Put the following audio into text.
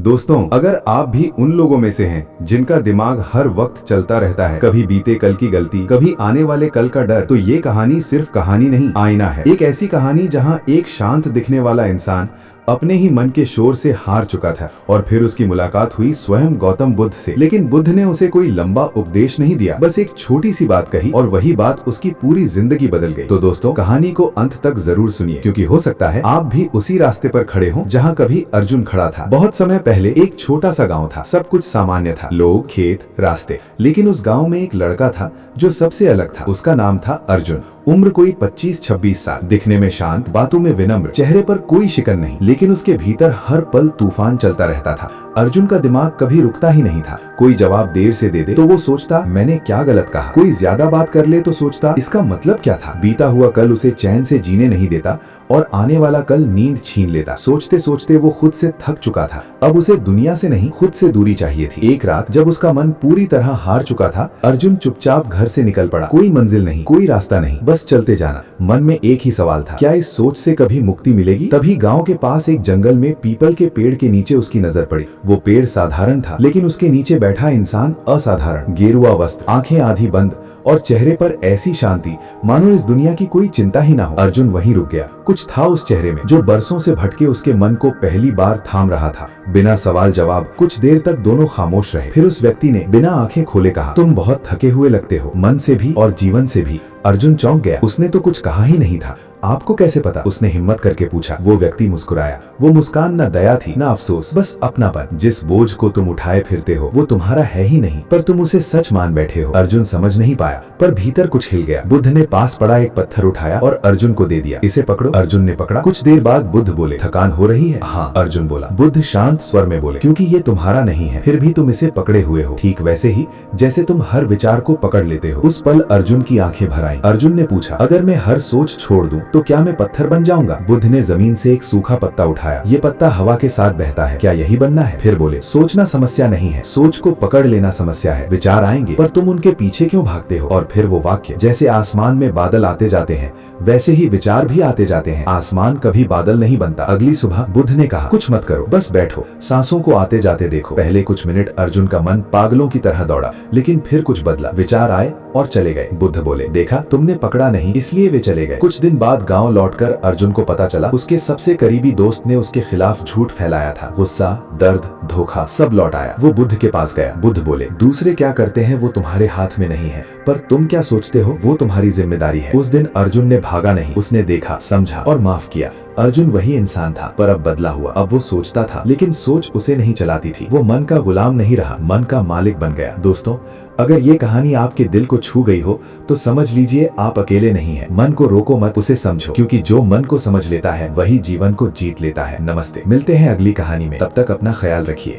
दोस्तों, अगर आप भी उन लोगों में से हैं जिनका दिमाग हर वक्त चलता रहता है, कभी बीते कल की गलती, कभी आने वाले कल का डर, तो ये कहानी सिर्फ कहानी नहीं, आईना है। एक ऐसी कहानी जहाँ एक शांत दिखने वाला इंसान अपने ही मन के शोर से हार चुका था और फिर उसकी मुलाकात हुई स्वयं गौतम बुद्ध से। लेकिन बुद्ध ने उसे कोई लंबा उपदेश नहीं दिया, बस एक छोटी सी बात कही और वही बात उसकी पूरी जिंदगी बदल गई। तो दोस्तों, कहानी को अंत तक जरूर सुनिए, क्योंकि हो सकता है आप भी उसी रास्ते पर खड़े हों जहाँ कभी अर्जुन खड़ा था। बहुत समय पहले एक छोटा सा गाँव था, सब कुछ सामान्य था, लोग, खेत, रास्ते। लेकिन उस गाँव में एक लड़का था जो सबसे अलग था। उसका नाम था अर्जुन। उम्र कोई 25-26 साल, दिखने में शांत, बातों में विनम्र, चेहरे पर कोई शिकन नहीं, लेकिन उसके भीतर हर पल तूफान चलता रहता था। अर्जुन का दिमाग कभी रुकता ही नहीं था। कोई जवाब देर से दे दे तो वो सोचता मैंने क्या गलत कहा, कोई ज्यादा बात कर ले तो सोचता इसका मतलब क्या था। बीता हुआ कल उसे चैन से जीने नहीं देता और आने वाला कल नींद छीन लेता। सोचते सोचते वो खुद से थक चुका था। अब उसे दुनिया से नहीं, खुद से दूरी चाहिए थी। एक रात जब उसका मन पूरी तरह हार चुका था, अर्जुन चुपचाप घर से निकल पड़ा। कोई मंजिल नहीं, कोई रास्ता नहीं, बस चलते जाना। मन में एक ही सवाल था, क्या इस सोच से कभी मुक्ति मिलेगी? तभी गांव के पास एक जंगल में पीपल के पेड़ के नीचे उसकी नजर पड़ी। वो पेड़ साधारण था, लेकिन उसके नीचे बैठा इंसान असाधारण। गेरुआ वस्त्र, आंखें आधी बंद और चेहरे पर ऐसी शांति मानो इस दुनिया की कोई चिंता ही ना हो। अर्जुन वहीं रुक गया। कुछ था उस चेहरे में जो बरसों से भटके उसके मन को पहली बार थाम रहा था। बिना सवाल जवाब कुछ देर तक दोनों खामोश रहे। फिर उस व्यक्ति ने बिना आंखें खोले कहा, तुम बहुत थके हुए लगते हो, मन से भी और जीवन से भी। अर्जुन चौंक गया। उसने तो कुछ कहा ही नहीं था। आपको कैसे पता? उसने हिम्मत करके पूछा। वो व्यक्ति मुस्कुराया। वो मुस्कान न दया थी, न अफसोस, बस अपनापन। जिस बोझ को तुम उठाए फिरते हो वो तुम्हारा है ही नहीं, पर तुम उसे सच मान बैठे हो। अर्जुन समझ नहीं पाया, पर भीतर कुछ हिल गया। बुद्ध ने पास पड़ा एक पत्थर उठाया और अर्जुन को दे दिया। इसे पकड़ो। अर्जुन ने पकड़ा। कुछ देर बाद बुद्ध बोले, थकान हो रही है? हाँ, अर्जुन बोला। बुद्ध शांत स्वर में बोले, क्योंकि ये तुम्हारा नहीं है, फिर भी तुम इसे पकड़े हुए हो, ठीक वैसे ही जैसे तुम हर विचार को पकड़ लेते हो। उस पल अर्जुन की आंखें भर आईं। अर्जुन ने पूछा, अगर मैं हर सोच छोड़ दूं तो क्या मैं पत्थर बन जाऊंगा? बुद्ध ने जमीन से एक सूखा पत्ता उठाया। ये पत्ता हवा के साथ बहता है, क्या यही बनना है? फिर बोले, सोचना समस्या नहीं है, सोच को पकड़ लेना समस्या है। विचार आएंगे, पर तुम उनके पीछे क्यों भागते हो? और फिर वो वाक्य, जैसे आसमान में बादल आते जाते हैं वैसे ही विचार भी आते जाते हैं, आसमान कभी बादल नहीं बनता। अगली सुबह बुद्ध ने कहा, कुछ मत करो, बस बैठो, सांसों को आते जाते देखो। पहले कुछ मिनट अर्जुन का मन पागलों की तरह दौड़ा, लेकिन फिर कुछ बदला। विचार आए और चले गए। बुद्ध बोले, देखा, तुमने पकड़ा नहीं, इसलिए वे चले गए। कुछ दिन बाद गांव लौटकर अर्जुन को पता चला उसके सबसे करीबी दोस्त ने उसके खिलाफ झूठ फैलाया था। गुस्सा, दर्द, धोखा सब लौट आया। वो बुद्ध के पास गया। बुद्ध बोले, दूसरे क्या करते हैं वो तुम्हारे हाथ में नहीं है, पर तुम क्या सोचते हो वो तुम्हारी जिम्मेदारी है। उस दिन अर्जुन ने भागा नहीं, उसने देखा, समझा और माफ किया। अर्जुन वही इंसान था, पर अब बदला हुआ। अब वो सोचता था, लेकिन सोच उसे नहीं चलाती थी। वो मन का गुलाम नहीं रहा, मन का मालिक बन गया। दोस्तों, अगर ये कहानी आपके दिल को छू गई हो तो समझ लीजिए आप अकेले नहीं हैं। मन को रोको मत, उसे समझो, क्योंकि जो मन को समझ लेता है वही जीवन को जीत लेता है। नमस्ते, मिलते हैं अगली कहानी में। तब तक अपना ख्याल रखिए।